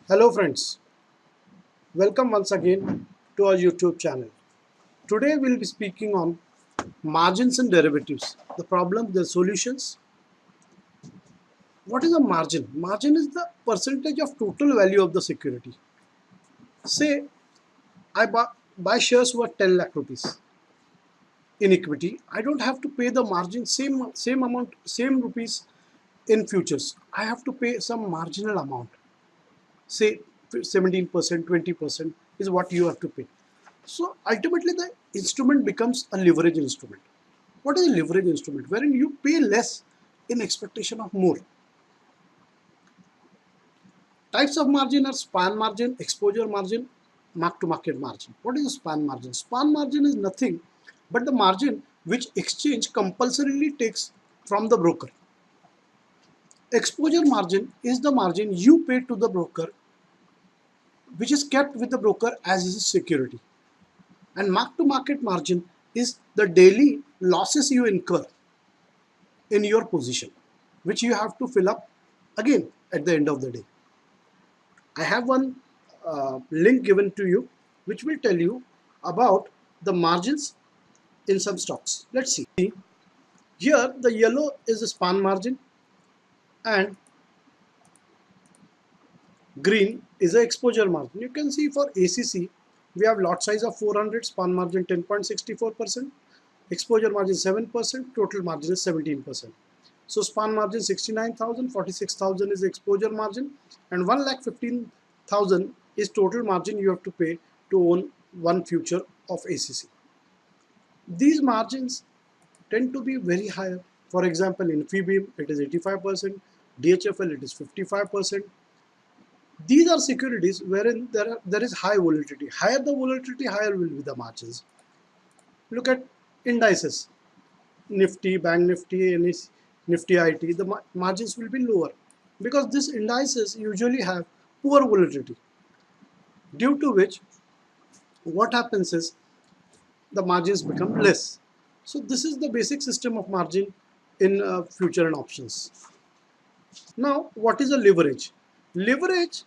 Hello friends, welcome once again to our YouTube channel. Today we'll be speaking on margins and derivatives, the problems, the solutions. What is a margin? Margin is the percentage of total value of the security. Say I buy shares worth 10 lakh rupees in equity. I don't have to pay the margin same amount, same rupees in futures. I have to pay some marginal amount. Say 17%, 20% is what you have to pay. So ultimately the instrument becomes a leverage instrument. What is a leverage instrument? Wherein you pay less in expectation of more. Types of margin are span margin, exposure margin, mark to market margin. What is a span margin? Span margin is nothing but the margin which exchange compulsorily takes from the broker. Exposure margin is the margin you pay to the broker, which is kept with the broker as his security. And mark to market margin is the daily losses you incur in your position, which you have to fill up again at the end of the day. I have one link given to you which will tell you about the margins in some stocks. Let's see. Here the yellow is the span margin and green is the exposure margin. You can see for ACC we have lot size of 400, span margin 10.64%, exposure margin 7%, total margin is 17%. So span margin 69,000, 46,000 is the exposure margin, and 1,15,000 is total margin you have to pay to own one future of ACC. These margins tend to be very higher. For example, in FIBIM it is 85%, DHFL it is 55%. These are securities wherein there is high volatility. Higher the volatility, higher will be the margins. Look at indices. Nifty, Bank Nifty, Nifty IT, the margins will be lower because these indices usually have poor volatility, due to which what happens is the margins become less. So this is the basic system of margin in future and options. Now, what is a leverage? Leverage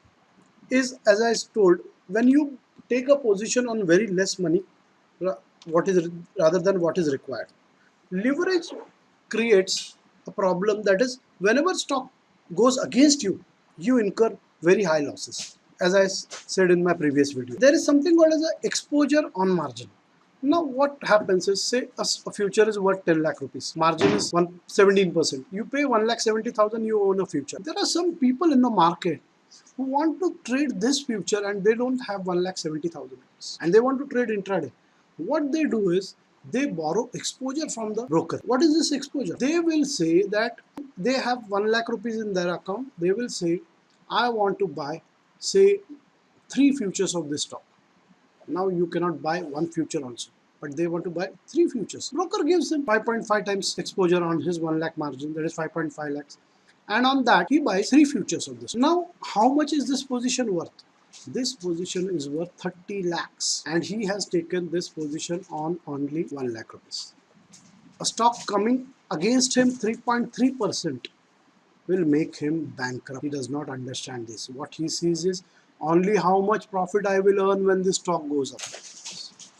is, as I told, when you take a position on very less money, what is rather than what is required. Leverage creates a problem, that is whenever stock goes against you, you incur very high losses. As I said in my previous video, there is something called as a exposure on margin. Now what happens is, say a future is worth 10 lakh rupees, margin is 17%, you pay 1,70,000, you own a future. There are some people in the market who want to trade this future and they don't have 1,70,000 rupees and they want to trade intraday. What they do is they borrow exposure from the broker. What is this exposure? They will say that they have 1 lakh rupees in their account. They will say, I want to buy, say, 3 futures of this stock. Now you cannot buy one future also, but they want to buy 3 futures. Broker gives him 5.5 times exposure on his 1 lakh margin, that is 5.5 lakhs. And on that he buys 3 futures of this. Now how much is this position worth? This position is worth 30 lakhs and he has taken this position on only 1 lakh rupees. A stock coming against him 3.3% will make him bankrupt. He does not understand this. What he sees is only how much profit I will earn when this stock goes up.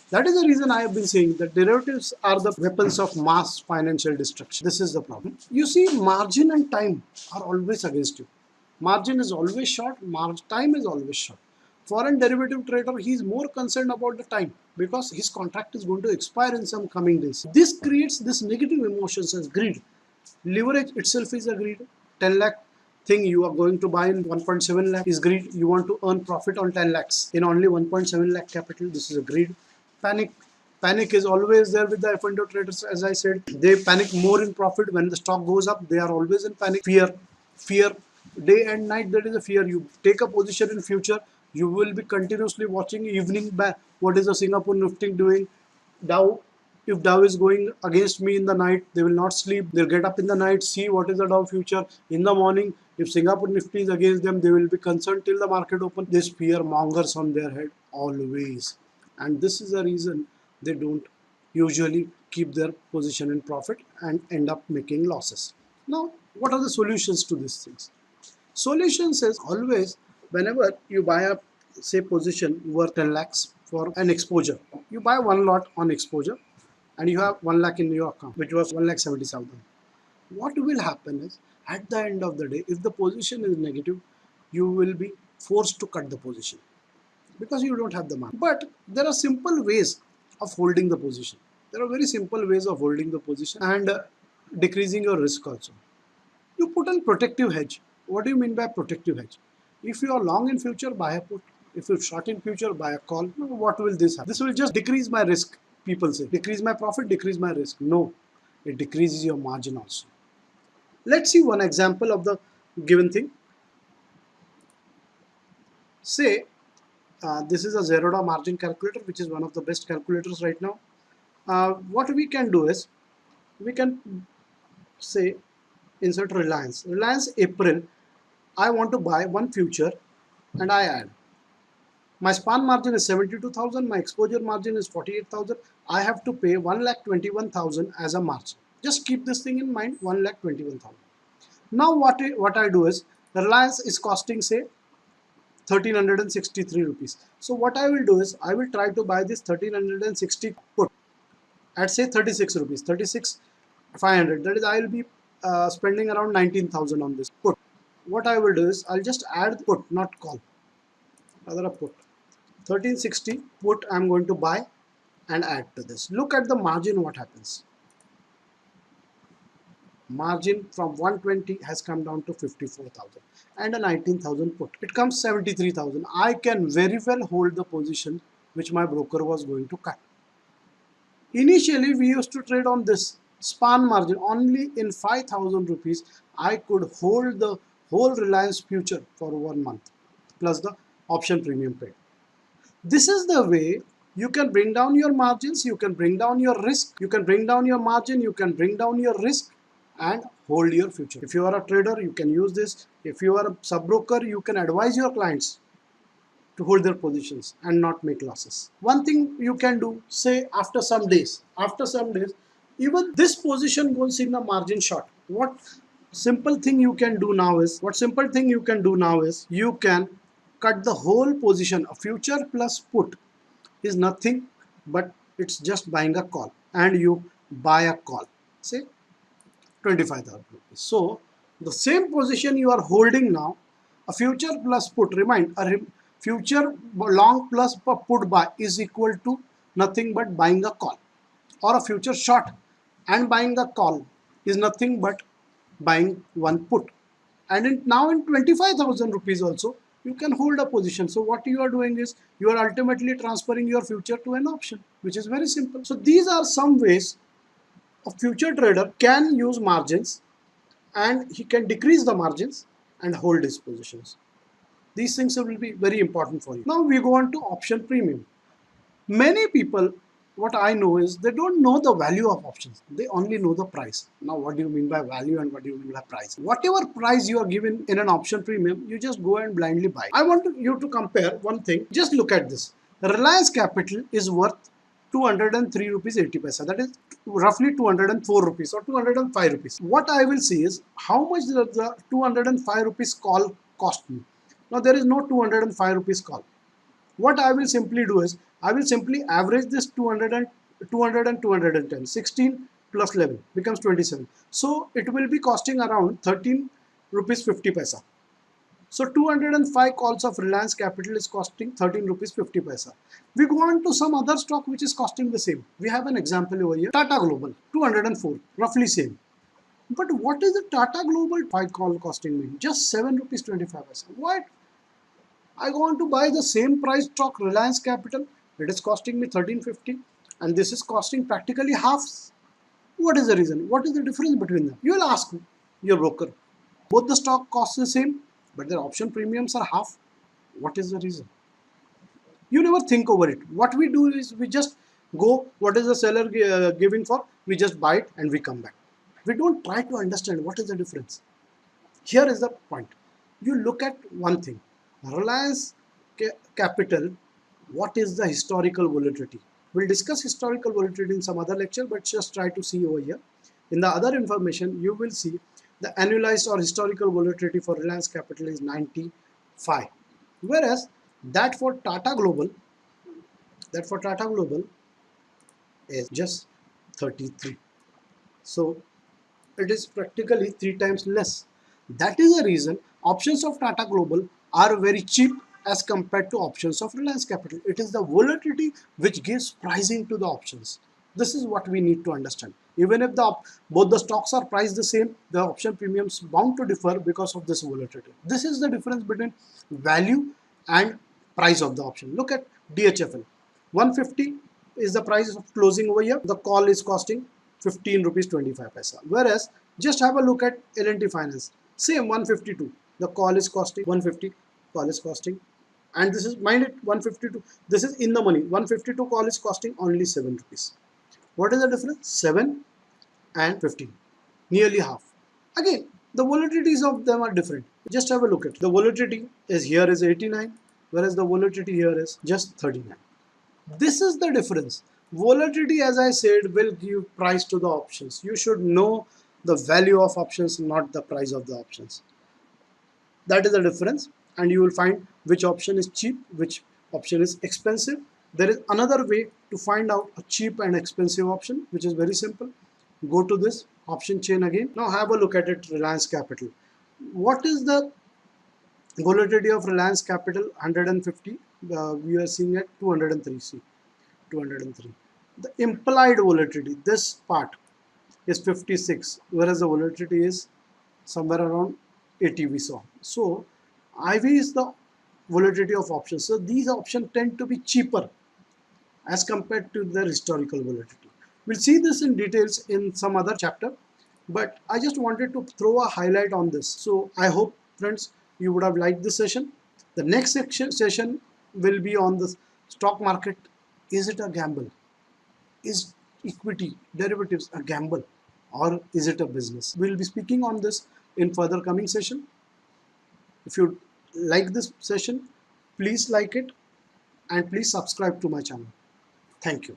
That is the reason I have been saying that derivatives are the weapons of mass financial destruction. This is the problem. You see, margin and time are always against you. Margin is always short, time is always short. Foreign derivative trader, he is more concerned about the time because his contract is going to expire in some coming days. This creates this negative emotions as greed. Leverage itself is a greed. 10 lakh thing you are going to buy in 1.7 lakh is greed. You want to earn profit on 10 lakhs in only 1.7 lakh capital. This is a greed. Panic is always there with the F&O traders. As I said, they panic more in profit when the stock goes up. They are always in panic. Fear, day and night. That is a fear. You take a position in future, you will be continuously watching evening back. What is the Singapore Nifty doing? Dow. If Dow is going against me in the night, they will not sleep. They'll get up in the night, see what is the Dow future. In the morning, if Singapore Nifty is against them, they will be concerned till the market open. This fear mongers on their head always. And this is the reason they don't usually keep their position in profit and end up making losses. Now, what are the solutions to these things? Solutions is always Whenever you buy a say position worth 10 lakhs for an exposure, you buy one lot on exposure and you have 1 lakh in your account, which was 1,70,000. What will happen is at the end of the day, if the position is negative, you will be forced to cut the position because you don't have the money. But there are simple ways of holding the position. There are very simple ways of holding the position and decreasing your risk also. You put on protective hedge. What do you mean by protective hedge? If you are long in future, buy a put. If you're short in future, buy a call. What will this have? This will just decrease my risk. People say, decrease my profit, decrease my risk. No, it decreases your margin also. Let's see one example of the given thing. Say, this is a Zerodha margin calculator, which is one of the best calculators right now. What we can do is, we can say, insert Reliance. Reliance April, I want to buy one future and I add. My span margin is 72,000, my exposure margin is 48,000. I have to pay 1,21,000 as a margin. Just keep this thing in mind, 1,21,000. Now what I do is, Reliance is costing say 1,363 rupees. So what I will do is, I will try to buy this 1,360 put at say 36 rupees, 36,500. That is, I will be spending around 19,000 on this put. What I will do is, I'll just add put, not call, rather a put. 1,360 put I'm going to buy and add to this. Look at the margin, what happens. Margin from 120 has come down to 54,000 and a 19,000 put. It comes 73,000. I can very well hold the position which my broker was going to cut. Initially, we used to trade on this span margin. Only in 5,000 rupees, I could hold the whole Reliance future for 1 month plus the option premium paid. This is the way you can bring down your margins, you can bring down your risk, you can bring down your margin, you can bring down your risk and hold your future. If you are a trader, you can use this. If you are a sub-broker, you can advise your clients to hold their positions and not make losses. One thing you can do, say after some days, even this position goes in a margin short. What simple thing you can do now is, you can cut the whole position. A future plus put is nothing but it's just buying a call, and you buy a call, say 25,000 rupees. So the same position you are holding now, a future plus put, remind, future long plus put buy is equal to nothing but buying a call, or a future short and buying a call is nothing but buying one put. And now in 25,000 rupees also you can hold a position. So what you are doing is, you are ultimately transferring your future to an option, which is very simple. So these are some ways a future trader can use margins, and he can decrease the margins and hold his positions. These things will be very important for you. Now we go on to option premium. Many people, what I know is, they don't know the value of options. They only know the price. Now what do you mean by value and what do you mean by price? Whatever price you are given in an option premium, you just go and blindly buy. I want you to compare one thing. Just look at this. Reliance Capital is worth 203 rupees 80 paisa. That is roughly 204 rupees or 205 rupees. What I will see is, how much does the 205 rupees call cost me? Now there is no 205 rupees call. What I will simply do is, I will simply average this 200 and 210. 16 plus 11 becomes 27. So it will be costing around 13 rupees 50 paisa. So 205 calls of Reliance Capital is costing 13 rupees 50 paisa. We go on to some other stock which is costing the same. We have an example over here. Tata Global 204, roughly same. But what is the Tata Global 5 call costing me? Just 7 rupees 25 paisa. What? I go on to buy the same price stock Reliance Capital. It is costing me 13.50 and this is costing practically half. What is the reason? What is the difference between them? You will ask your broker. Both the stock costs the same, but their option premiums are half. What is the reason? You never think over it. What we do is, we just go, what is the seller giving for? We just buy it and we come back. We don't try to understand what is the difference. Here is the point. You look at one thing. Reliance Capital, what is the historical volatility? We'll discuss historical volatility in some other lecture, but just try to see over here. In the other information, you will see the annualized or historical volatility for Reliance Capital is 95. Whereas that for Tata Global, is just 33. So it is practically 3 times less. That is the reason options of Tata Global are very cheap as compared to options of Reliance Capital. It is the volatility which gives pricing to the options. This is what we need to understand. Even if both the stocks are priced the same, the option premiums bound to differ because of this volatility. This is the difference between value and price of the option. Look at DHFL. 150 is the price of closing over here. The call is costing 15 rupees 25 paisa. Whereas just have a look at L&T Finance. Same 152. The call is costing 150. Call is costing, and this is, mind it, 152. This is in the money. 152 call is costing only 7 rupees. What is the difference? 7 and 15, nearly half. Again, the volatilities of them are different. Just have a look at it. The volatility is here is 89, whereas the volatility here is just 39. This is the difference. Volatility, as I said, will give price to the options. You should know the value of options, not the price of the options. That is the difference, and you will find which option is cheap, which option is expensive. There is another way to find out a cheap and expensive option, which is very simple. Go to this option chain again. Now have a look at it, Reliance Capital. What is the volatility of Reliance Capital? 150. We are seeing at 203. See, 203. The implied volatility, this part, is 56, whereas the volatility is somewhere around 80 we saw. So IV is the volatility of options. So these options tend to be cheaper as compared to their historical volatility. We'll see this in details in some other chapter, but I just wanted to throw a highlight on this. So I hope, friends, you would have liked this session. The next session will be on the stock market. Is it a gamble? Is equity derivatives a gamble, or is it a business? We'll be speaking on this in further coming session. If you like this session, please like it and please subscribe to my channel. Thank you.